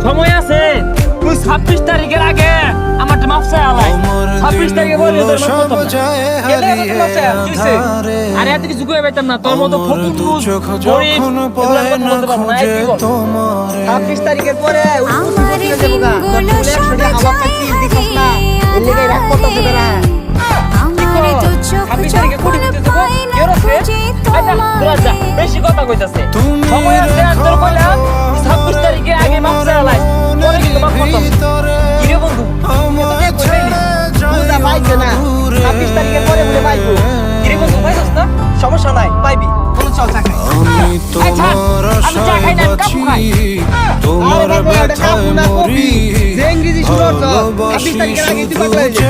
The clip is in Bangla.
সময় আছে। তুই 26 তারিখের আগে আমার মাফ চাই আলাই। 26 তারিখে বলি তোর মাফ করতাম না। কেন এত মাফ চাই? কিছে? আরে এত কিছু কই পাইতাম না। তোর মতো ফকুন বুঝ গরিব এগুলা কথা বলতে পারবো না। এই কি বল? 26 তারিখের পরে উঠে যাবো গা। তোর চুলে 100 টাকা আমার কাছে দিছস না। এর লেগে রাগ করতেছে বেরা। 26 তারিখে কোটি দিতে দেবো। কি হচ্ছে? আচ্ছা, তোরা যা। বেশি কথা কইতাছে। সময় আছে আর তোর কইলা 26 তারিখে আগে মাফ চাই আলাই। পরে কিন্তু মাফ করতাম না। কি রে বন্ধু? তুই তো কি কইলি? বুঝা পাইছে না 26 তারিখের পরে বলে পাইবো। কি রে বন্ধু পাইছস না? সমস্যা নাই পাইবি। কোন চল চা খাই। আচ্ছা, আমি চা খাই না, কাপু খাই। আরে বাবা এটা কাপু না কপি। যে ইংরেজি শুরু হচ্ছে 26 তারিখের আগে তুই পাগল হয়ে যাবি।